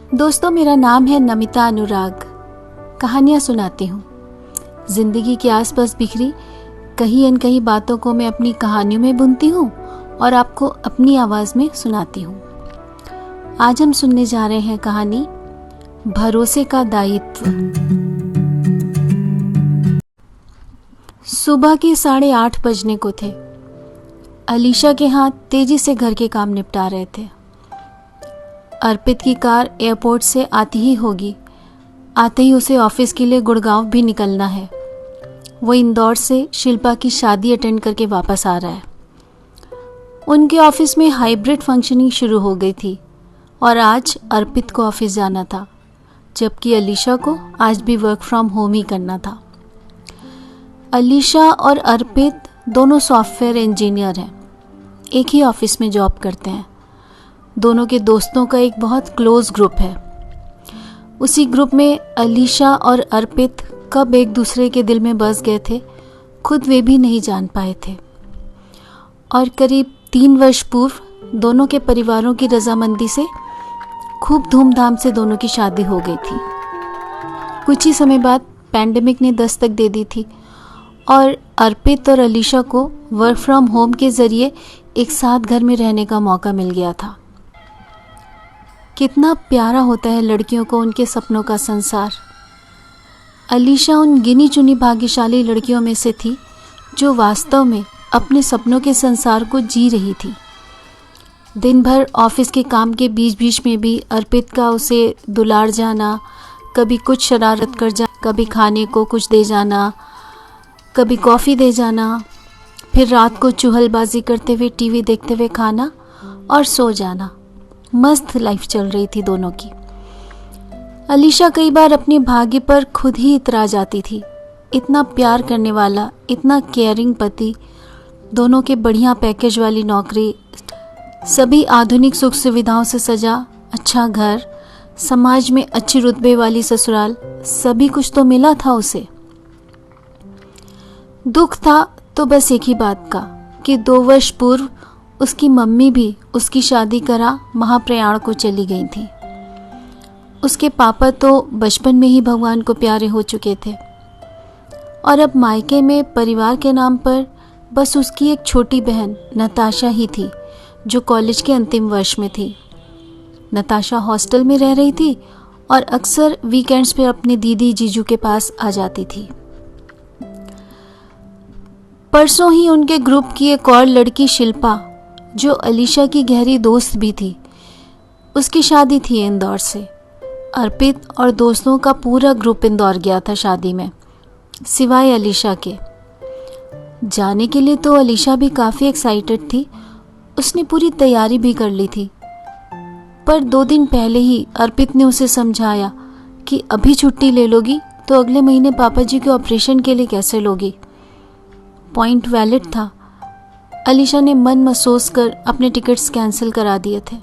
दोस्तों, मेरा नाम है नमिता अनुराग। कहानियाँ सुनाती हूँ। जिंदगी के आसपास बिखरी कहीं न कहीं बातों को मैं अपनी कहानियों में बुनती हूँ और आपको अपनी आवाज़ में सुनाती हूँ। आज हम सुनने जा रहे हैं कहानी भरोसे का दायित्व। सुबह के 8:30 बजने को थे। अलीशा के हाथ तेजी से घर के काम निपटा रहे थे। अर्पित की कार एयरपोर्ट से आती ही होगी। आते ही उसे ऑफिस के लिए गुड़गांव भी निकलना है। वो इंदौर से शिल्पा की शादी अटेंड करके वापस आ रहा है। उनके ऑफिस में हाइब्रिड फंक्शनिंग शुरू हो गई थी और आज अर्पित को ऑफिस जाना था, जबकि अलीशा को आज भी वर्क फ्रॉम होम ही करना था। अलीशा और अर्पित दोनों सॉफ्टवेयर इंजीनियर हैं, एक ही ऑफिस में जॉब करते हैं। दोनों के दोस्तों का एक बहुत क्लोज ग्रुप है। उसी ग्रुप में अलीशा और अर्पित कब एक दूसरे के दिल में बस गए थे, खुद वे भी नहीं जान पाए थे। और करीब 3 वर्ष पूर्व दोनों के परिवारों की रजामंदी से खूब धूमधाम से दोनों की शादी हो गई थी। कुछ ही समय बाद पैंडेमिक ने दस्तक दे दी थी और अर्पित और अलीशा को वर्क फ्रॉम होम के ज़रिए एक साथ घर में रहने का मौका मिल गया था। कितना प्यारा होता है लड़कियों को उनके सपनों का संसार। अलीशा उन गिनी चुनी भाग्यशाली लड़कियों में से थी जो वास्तव में अपने सपनों के संसार को जी रही थी। दिन भर ऑफिस के काम के बीच बीच में भी अर्पित का उसे दुलार जाना, कभी कुछ शरारत कर जाना, कभी खाने को कुछ दे जाना, कभी कॉफ़ी दे जाना, फिर रात को चुहलबाजी करते हुए टीवी देखते हुए खाना और सो जाना। मस्त लाइफ चल रही थी दोनों की। अलीशा कई बार अपने भाग्य पर खुद ही इतरा जाती थी। इतना प्यार करने वाला, इतना केयरिंग पति, दोनों के बढ़िया पैकेज वाली नौकरी, सभी आधुनिक सुख सुविधाओं से सजा अच्छा घर, समाज में अच्छी रुतबे वाली ससुराल, सभी कुछ तो मिला था उसे। दुख था तो बस एक ही बात का कि 2 वर्ष पूर्व उसकी मम्मी भी उसकी शादी करा महाप्रयाण को चली गई थी। उसके पापा तो बचपन में ही भगवान को प्यारे हो चुके थे और अब मायके में परिवार के नाम पर बस उसकी एक छोटी बहन नताशा ही थी जो कॉलेज के अंतिम वर्ष में थी। नताशा हॉस्टल में रह रही थी और अक्सर वीकेंड्स पे अपने दीदी जीजू के पास आ जाती थी। परसों ही उनके ग्रुप की एक और लड़की शिल्पा, जो अलीशा की गहरी दोस्त भी थी, उसकी शादी थी इंदौर से। अर्पित और दोस्तों का पूरा ग्रुप इंदौर गया था शादी में, सिवाय अलीशा के। जाने के लिए तो अलीशा भी काफ़ी एक्साइटेड थी। उसने पूरी तैयारी भी कर ली थी, पर 2 दिन पहले ही अर्पित ने उसे समझाया कि अभी छुट्टी ले लोगी तो अगले महीने पापा जी के ऑपरेशन के लिए कैसे लोगी। पॉइंट वैलिड था। अलीशा ने मन महसूस कर अपने टिकट्स कैंसिल करा दिए थे,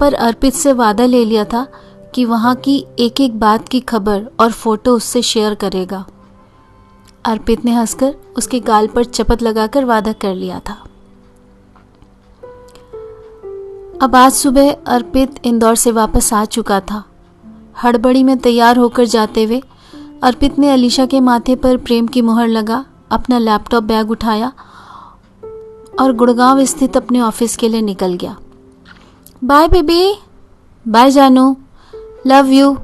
पर अर्पित से वादा ले लिया था कि वहाँ की एक एक बात की खबर और फोटो उससे शेयर करेगा। अर्पित ने हंसकर उसके गाल पर चपत लगाकर वादा कर लिया था। अब आज सुबह अर्पित इंदौर से वापस आ चुका था। हड़बड़ी में तैयार होकर जाते हुए अर्पित ने अलीशा के माथे पर प्रेम की मुहर लगा, अपना लैपटॉप बैग उठाया और गुड़गांव स्थित अपने ऑफिस के लिए निकल गया। बाय बेबी, बाय जानू, लव यू।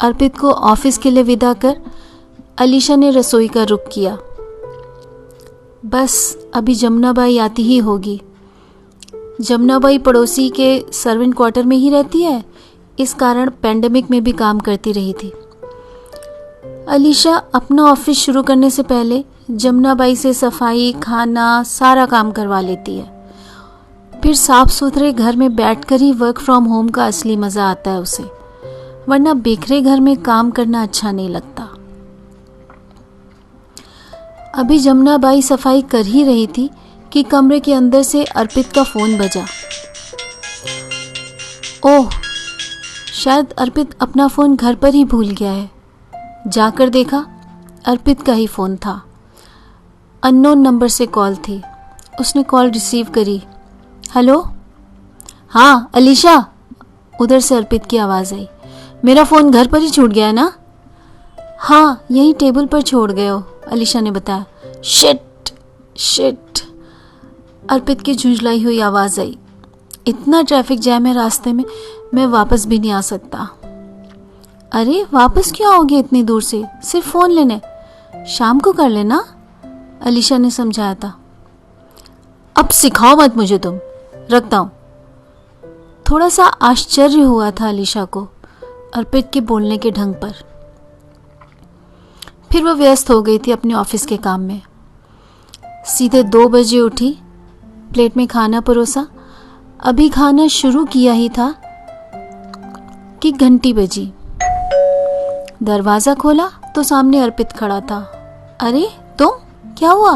अर्पित को ऑफिस के लिए विदा कर अलीशा ने रसोई का रुख किया। बस अभी जमुनाबाई आती ही होगी। जमुनाबाई पड़ोसी के सर्वेंट क्वार्टर में ही रहती है, इस कारण पैंडेमिक में भी काम करती रही थी। अलीशा अपना ऑफिस शुरू करने से पहले जमुनाबाई से सफाई, खाना, सारा काम करवा लेती है। फिर साफ सुथरे घर में बैठकर ही वर्क फ्रॉम होम का असली मज़ा आता है उसे, वरना बिखरे घर में काम करना अच्छा नहीं लगता। अभी जमुनाबाई सफाई कर ही रही थी कि कमरे के अंदर से अर्पित का फ़ोन बजा। ओह, शायद अर्पित अपना फ़ोन घर पर ही भूल गया है। जाकर देखा, अर्पित का ही फ़ोन था। अननोन नंबर से कॉल थी। उसने कॉल रिसीव करी। हेलो, हाँ अलीशा, उधर से अर्पित की आवाज़ आई, मेरा फ़ोन घर पर ही छूट गया है ना? हाँ, यहीं टेबल पर छोड़ गए हो, अलीशा ने बताया। शिट शिट, अर्पित की झुंझलाई हुई आवाज़ आई। इतना ट्रैफिक जैम है रास्ते में, मैं वापस भी नहीं आ सकता। अरे वापस क्यों आओगे इतनी दूर से? सिर्फ फ़ोन लेने, शाम को कर लेना, अलीशा ने समझाया था। अब सिखाओ मत मुझे तुम, रखता हूँ। थोड़ा सा आश्चर्य हुआ था अलीशा को अर्पित के बोलने के ढंग पर। फिर वह व्यस्त हो गई थी अपने ऑफिस के काम में। सीधे 2 बजे उठी, प्लेट में खाना परोसा। अभी खाना शुरू किया ही था कि घंटी बजी। दरवाज़ा खोला तो सामने अर्पित खड़ा था। अरे तुम, क्या हुआ?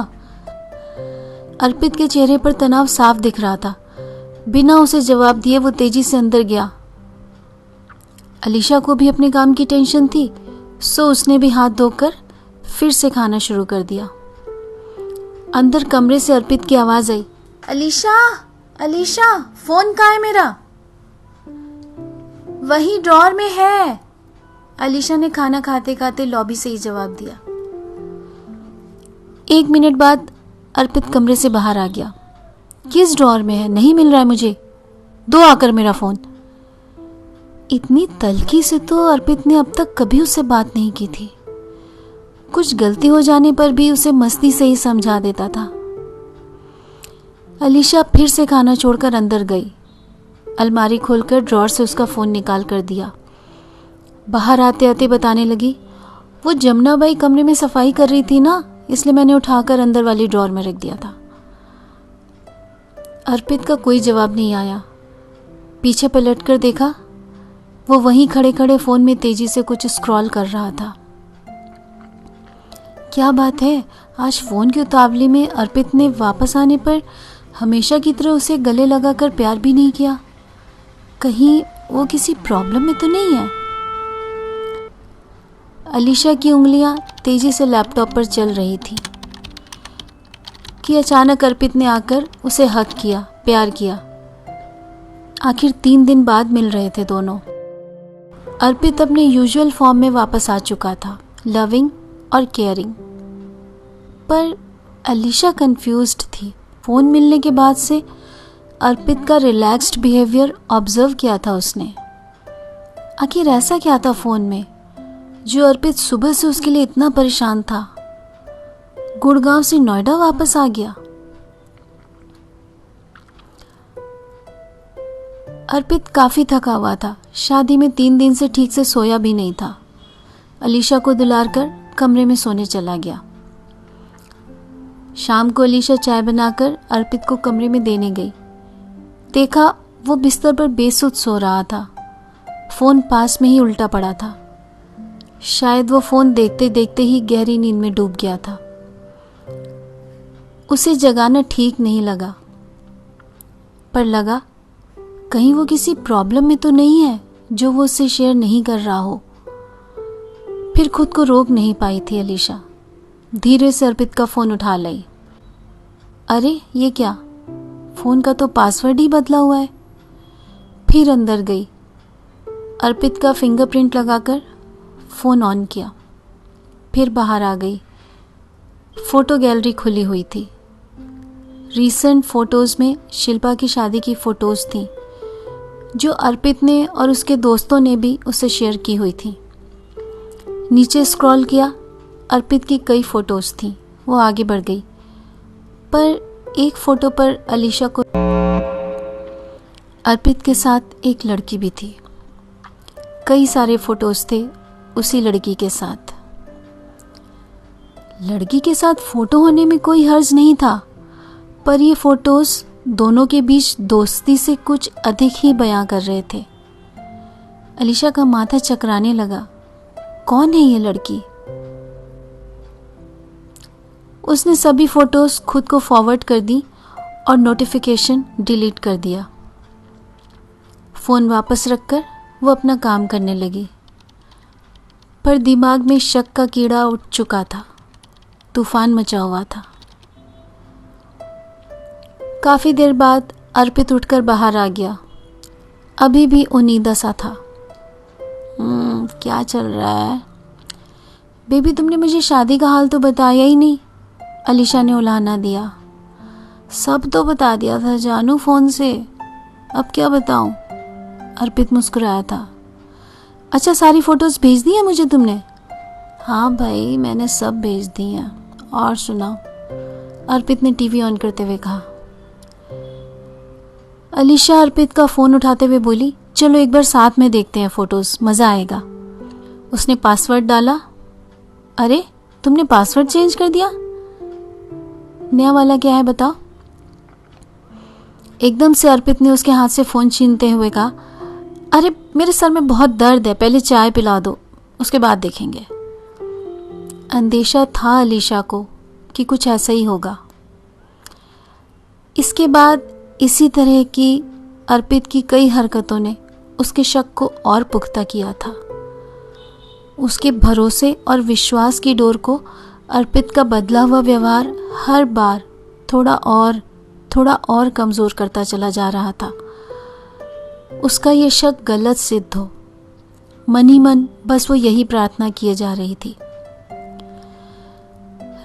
अर्पित के चेहरे पर तनाव साफ दिख रहा था। बिना उसे जवाब दिए वो तेजी से अंदर गया। अलीशा को भी अपने काम की टेंशन थी, सो उसने भी हाथ धोकर फिर से खाना शुरू कर दिया। अंदर कमरे से अर्पित की आवाज आई, अलीशा अलीशा, फोन कहाँ है मेरा? वही ड्रॉर में है, अलीशा ने खाना खाते खाते लॉबी से ही जवाब दिया। 1 मिनट बाद अर्पित कमरे से बाहर आ गया। किस ड्रॉर में है? नहीं मिल रहा है मुझे, दो आकर मेरा फोन। इतनी तल्खी से तो अर्पित ने अब तक कभी उससे बात नहीं की थी। कुछ गलती हो जाने पर भी उसे मस्ती से ही समझा देता था। अलीशा फिर से खाना छोड़कर अंदर गई। अलमारी खोलकर ड्रॉर से उसका फोन निकाल कर दिया। बाहर आते आते बताने लगी, वो जमुना बाई कमरे में सफाई कर रही थी ना, इसलिए मैंने उठाकर अंदर वाली ड्रॉर में रख दिया था। अर्पित का कोई जवाब नहीं आया। पीछे पलटकर देखा, वो वहीं खड़े खड़े फोन में तेजी से कुछ स्क्रॉल कर रहा था। क्या बात है, आज फोन की उतावली में अर्पित ने वापस आने पर हमेशा की तरह उसे गले लगाकर प्यार भी नहीं किया। कहीं वो किसी प्रॉब्लम में तो नहीं है? अलीशा की उंगलियां तेजी से लैपटॉप पर चल रही थी कि अचानक अर्पित ने आकर उसे हक किया, प्यार किया। आखिर 3 दिन बाद मिल रहे थे दोनों। अर्पित अपने यूजुअल फॉर्म में वापस आ चुका था, लविंग और केयरिंग। पर अलीशा कंफ्यूज्ड थी। फोन मिलने के बाद से अर्पित का रिलैक्स्ड बिहेवियर ऑब्जर्व किया था उसने। आखिर ऐसा क्या था फोन में जो अर्पित सुबह से उसके लिए इतना परेशान था? गुड़गांव से नोएडा वापस आ गया। अर्पित काफी थका हुआ था। शादी में 3 दिन से ठीक से सोया भी नहीं था। अलीशा को दुलारकर कमरे में सोने चला गया। शाम को अलीशा चाय बनाकर अर्पित को कमरे में देने गई। देखा वो बिस्तर पर बेसुध सो रहा था। फोन पास में ही उल्टा पड़ा था। शायद वो फोन देखते देखते ही गहरी नींद में डूब गया था। उसे जगाना ठीक नहीं लगा, पर लगा कहीं वो किसी प्रॉब्लम में तो नहीं है जो वो उससे शेयर नहीं कर रहा हो। फिर खुद को रोक नहीं पाई थी अलीशा। धीरे से अर्पित का फोन उठा लाई। अरे ये क्या, फोन का तो पासवर्ड ही बदला हुआ है। फिर अंदर गई। अर्पित का फिंगरप्रिंट लगाकर फोन ऑन किया। फिर बाहर आ गई। फोटो गैलरी खुली हुई थी। रीसेंट फोटोज में शिल्पा की शादी की फोटोज थी जो अर्पित ने और उसके दोस्तों ने भी उससे शेयर की हुई थी। नीचे स्क्रॉल किया, अर्पित की कई फोटोज थी। वो आगे बढ़ गई, पर एक फोटो पर अलीशा को अर्पित के साथ एक लड़की भी थी। कई सारे फोटोज थे उसी लड़की के साथ। लड़की के साथ फोटो होने में कोई हर्ज नहीं था, पर ये फोटोज दोनों के बीच दोस्ती से कुछ अधिक ही बयां कर रहे थे। अलीशा का माथा चकराने लगा। कौन है ये लड़की? उसने सभी फोटोज खुद को फॉरवर्ड कर दी और नोटिफिकेशन डिलीट कर दिया। फोन वापस रखकर वो अपना काम करने लगी, पर दिमाग में शक का कीड़ा उठ चुका था। तूफान मचा हुआ था। काफी देर बाद अर्पित उठकर बाहर आ गया। अभी भी उनीदा सा था। क्या चल रहा है? बेबी, तुमने मुझे शादी का हाल तो बताया ही नहीं, अलीशा ने उलाहना दिया। सब तो बता दिया था जानू फ़ोन से, अब क्या बताऊं? अर्पित मुस्कुराया था। अच्छा, सारी फ़ोटोज़ भेज दी हैं मुझे तुमने? हाँ भाई, मैंने सब भेज दी हैं। और सुनाओ, अर्पित ने टीवी ऑन करते हुए कहा। अलीशा अर्पित का फ़ोन उठाते हुए बोली, चलो एक बार साथ में देखते हैं फ़ोटोज़, मज़ा आएगा। उसने पासवर्ड डाला। अरे, तुमने पासवर्ड चेंज कर दिया? नया वाला क्या है बताओ? एकदम से अर्पित ने उसके हाथ से फ़ोन छीनते हुए कहा, अरे मेरे सर में बहुत दर्द है, पहले चाय पिला दो, उसके बाद देखेंगे। अंदेशा था अलीशा को कि कुछ ऐसा ही होगा। इसके बाद इसी तरह की अर्पित की कई हरकतों ने उसके शक को और पुख्ता किया था। उसके भरोसे और विश्वास की डोर को अर्पित का बदला हुआ व्यवहार हर बार थोड़ा और कमज़ोर करता चला जा रहा था। उसका ये शक गलत सिद्ध हो, मन ही मन बस वो यही प्रार्थना किए जा रही थी।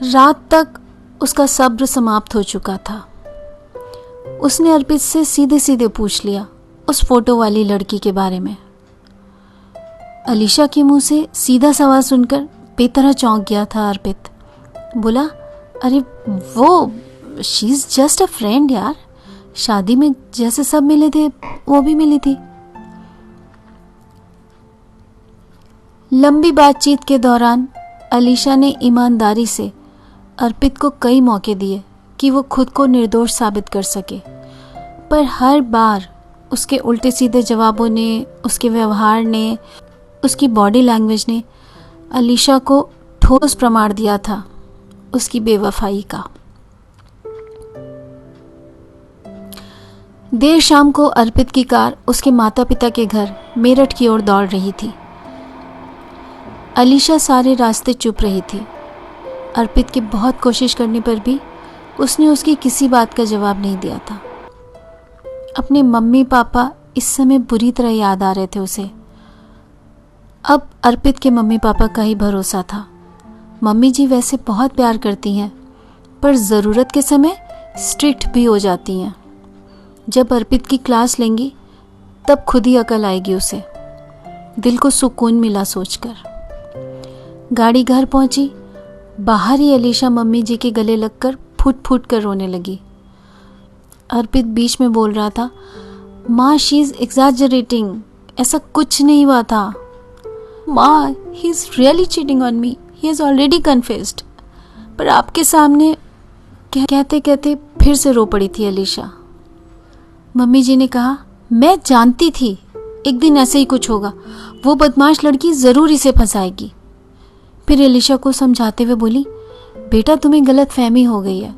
रात तक उसका सब्र समाप्त हो चुका था। उसने अर्पित से सीधे सीधे पूछ लिया उस फोटो वाली लड़की के बारे में। अलीशा के मुंह से सीधा सवाल सुनकर बेतरह चौंक गया था अर्पित। बोला, अरे वो she is just a friend यार, शादी में जैसे सब मिले थे वो भी मिली थी। लंबी बातचीत के दौरान अलीशा ने ईमानदारी से अर्पित को कई मौके दिए कि वो खुद को निर्दोष साबित कर सके, पर हर बार उसके उल्टे सीधे जवाबों ने, उसके व्यवहार ने, उसकी बॉडी लैंग्वेज ने अलीशा को ठोस प्रमाण दिया था उसकी बेवफाई का। देर शाम को अर्पित की कार उसके माता पिता के घर मेरठ की ओर दौड़ रही थी। अलीशा सारे रास्ते चुप रही थी। अर्पित की बहुत कोशिश करने पर भी उसने उसकी किसी बात का जवाब नहीं दिया था। अपने मम्मी पापा इस समय बुरी तरह याद आ रहे थे उसे। अब अर्पित के मम्मी पापा का ही भरोसा था। मम्मी जी वैसे बहुत प्यार करती हैं, पर ज़रूरत के समय स्ट्रिक्ट भी हो जाती हैं। जब अर्पित की क्लास लेंगी तब खुद ही अकल आएगी उसे। दिल को सुकून मिला सोचकर। गाड़ी घर पहुंची। बाहर ही अलीशा मम्मी जी के गले लगकर फूट फूट कर रोने लगी। अर्पित बीच में बोल रहा था, माँ शी इज एग्जैजरेटिंग, ऐसा कुछ नहीं हुआ था। माँ, he is really cheating on me, he has already confessed. पर आपके सामने कहते कहते फिर से रो पड़ी थी अलीशा। मम्मी जी ने कहा, मैं जानती थी एक दिन ऐसे ही कुछ होगा, वो बदमाश लड़की ज़रूर इसे फंसाएगी। फिर अलीशा को समझाते हुए बोली, बेटा तुम्हें गलत फहमी हो गई है।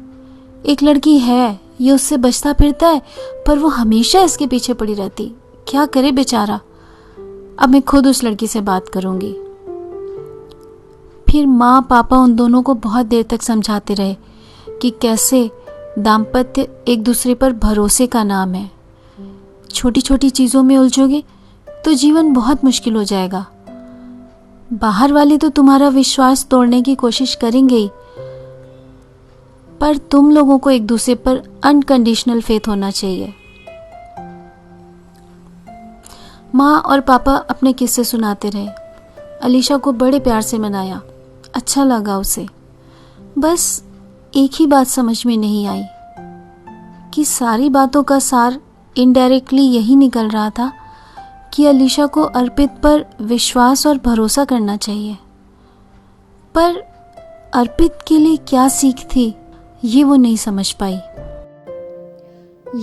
एक लड़की है, ये उससे बचता फिरता है, पर वो हमेशा इसके पीछे पड़ी रहती। क्या करे बेचारा। अब मैं खुद उस लड़की से बात करूंगी। फिर माँ पापा उन दोनों को बहुत देर तक समझाते रहे कि कैसे दाम्पत्य एक दूसरे पर भरोसे का नाम है। छोटी छोटी चीज़ों में उलझोगे तो जीवन बहुत मुश्किल हो जाएगा। बाहर वाले तो तुम्हारा विश्वास तोड़ने की कोशिश करेंगे ही, पर तुम लोगों को एक दूसरे पर अनकंडीशनल फेथ होना चाहिए। माँ और पापा अपने किस्से सुनाते रहे। अलीशा को बड़े प्यार से मनाया। अच्छा लगा उसे। बस एक ही बात समझ में नहीं आई कि सारी बातों का सार इनडायरेक्टली यही निकल रहा था कि अलीशा को अर्पित पर विश्वास और भरोसा करना चाहिए। पर अर्पित के लिए क्या सीख थी ये वो नहीं समझ पाई।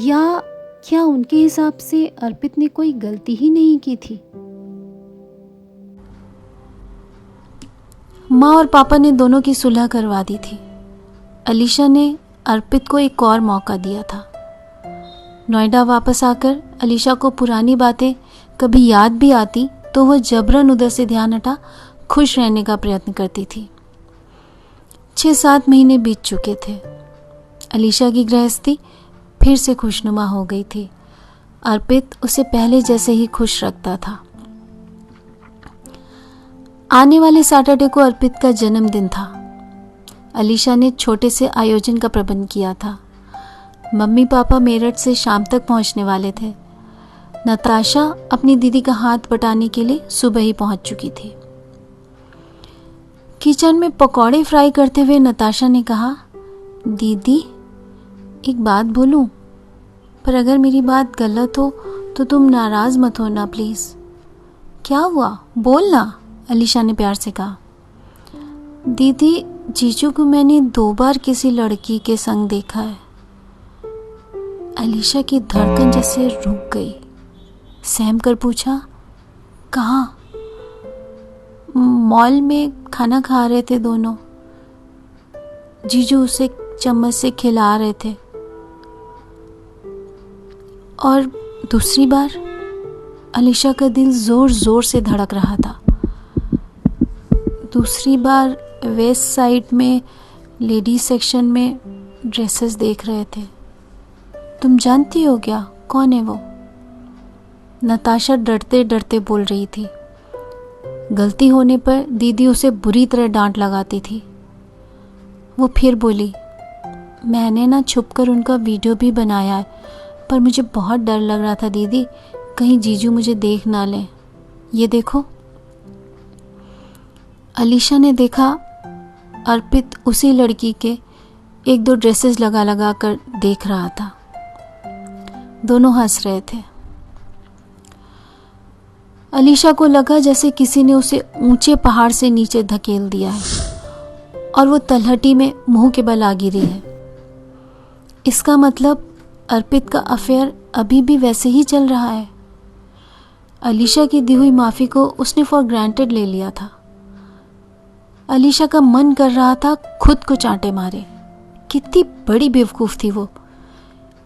या क्या उनके हिसाब से अर्पित ने कोई गलती ही नहीं की थी? माँ और पापा ने दोनों की सुलह करवा दी थी। अलीशा ने अर्पित को एक और मौका दिया था। नोएडा वापस आकर अलीशा को पुरानी बातें कभी याद भी आती तो वह जबरन उधर से ध्यान हटा खुश रहने का प्रयत्न करती थी। 6-7 महीने बीत चुके थे। अलीशा की गृहस्थी फिर से खुशनुमा हो गई थी। अर्पित उसे पहले जैसे ही खुश रखता था। आने वाले सैटरडे को अर्पित का जन्मदिन था। अलीशा ने छोटे से आयोजन का प्रबंध किया था। मम्मी पापा मेरठ से शाम तक पहुंचने वाले थे। नताशा अपनी दीदी का हाथ बटाने के लिए सुबह ही पहुंच चुकी थी। किचन में पकौड़े फ्राई करते हुए नताशा ने कहा, दीदी एक बात बोलूं, पर अगर मेरी बात गलत हो तो तुम नाराज मत होना प्लीज। क्या हुआ, बोलना, अलीशा ने प्यार से कहा। दीदी, जीजू को मैंने 2 बार किसी लड़की के संग देखा है। अलीशा की धड़कन जैसे रुक गई। सहम कर पूछा, कहाँ? मॉल में खाना खा रहे थे दोनों। जीजू उसे चम्मच से खिला रहे थे। और दूसरी बार? अलीशा का दिल जोर जोर से धड़क रहा था। दूसरी बार वेस्ट साइड में लेडीज सेक्शन में ड्रेसेस देख रहे थे। तुम जानती हो क्या कौन है वो? नताशा डरते डरते बोल रही थी। गलती होने पर दीदी उसे बुरी तरह डांट लगाती थी। वो फिर बोली, मैंने ना छुपकर उनका वीडियो भी बनाया है, पर मुझे बहुत डर लग रहा था दीदी, कहीं जीजू मुझे देख ना लें। ये देखो। अलीशा ने देखा अर्पित उसी लड़की के 1-2 ड्रेसेस लगा लगा कर देख रहा था। दोनों हंस रहे थे। अलीशा को लगा जैसे किसी ने उसे ऊंचे पहाड़ से नीचे धकेल दिया है और वो तलहटी में मुंह के बल आ गिरी है। इसका मतलब अर्पित का अफेयर अभी भी वैसे ही चल रहा है। अलीशा की दी हुई माफी को उसने फॉर ग्रांटेड ले लिया था। अलीशा का मन कर रहा था खुद को चांटे मारे। कितनी बड़ी बेवकूफ थी वो।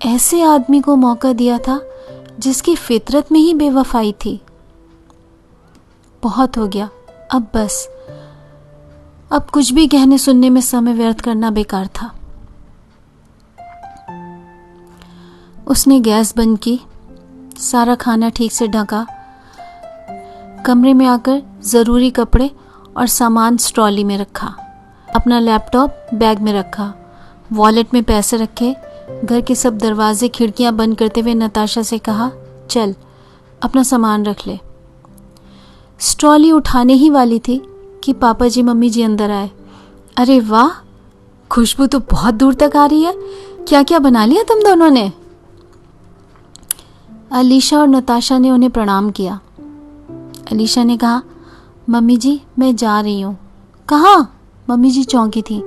ऐसे आदमी को मौका दिया था जिसकी फितरत में ही बेवफाई थी। बहुत हो गया, अब बस। अब कुछ भी कहने सुनने में समय व्यर्थ करना बेकार था। उसने गैस बंद की, सारा खाना ठीक से ढका, कमरे में आकर जरूरी कपड़े और सामान ट्रॉली में रखा, अपना लैपटॉप बैग में रखा, वॉलेट में पैसे रखे, घर के सब दरवाजे खिड़कियां बंद करते हुए नताशा से कहा, चल अपना सामान रख ले। ट्रॉली उठाने ही वाली थी कि पापा जी मम्मी जी अंदर आए। अरे वाह, खुशबू तो बहुत दूर तक आ रही है। क्या क्या बना लिया तुम दोनों ने? अलीशा और नताशा ने उन्हें प्रणाम किया। अलीशा ने कहा, मम्मी जी मैं जा रही हूँ। कहाँ? मम्मी जी चौंकी थी।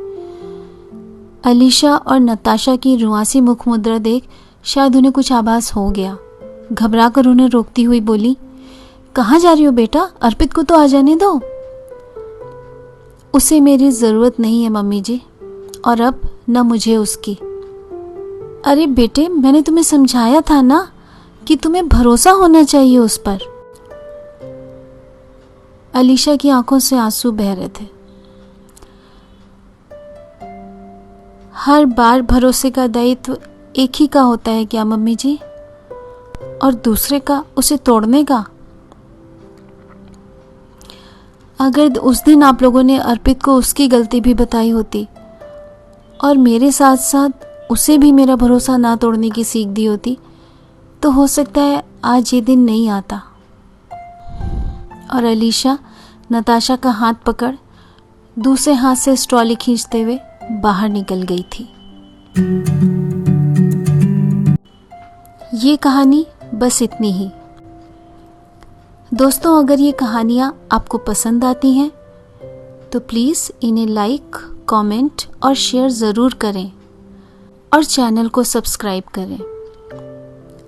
अलीशा और नताशा की रुआसी मुख मुद्रा देख शायद उन्हें कुछ आभास हो गया। घबरा कर उन्हें रोकती हुई बोली, कहाँ जा रही हो बेटा? अर्पित को तो आ जाने दो। उसे मेरी जरूरत नहीं है मम्मी जी, और अब न मुझे उसकी। अरे बेटे, मैंने तुम्हें समझाया था ना कि तुम्हें भरोसा होना चाहिए उस पर। अलीशा की आंखों से आंसू बह रहे थे। हर बार भरोसे का दायित्व एक ही का होता है क्या मम्मी जी? और दूसरे का उसे तोड़ने का? अगर उस दिन आप लोगों ने अर्पित को उसकी गलती भी बताई होती और मेरे साथ साथ उसे भी मेरा भरोसा ना तोड़ने की सीख दी होती, तो हो सकता है आज ये दिन नहीं आता। और अलीशा नताशा का हाथ पकड़ दूसरे हाथ से ट्रॉली खींचते हुए बाहर निकल गई थी। ये कहानी बस इतनी ही। दोस्तों, अगर ये कहानियाँ आपको पसंद आती हैं तो प्लीज़ इन्हें लाइक, कमेंट और शेयर ज़रूर करें और चैनल को सब्सक्राइब करें।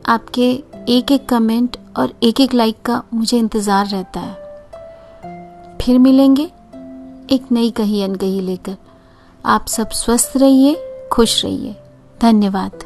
आपके एक एक कमेंट और एक एक लाइक का मुझे इंतज़ार रहता है। फिर मिलेंगे एक नई कही अनकही लेकर। आप सब स्वस्थ रहिए, खुश रहिए। धन्यवाद।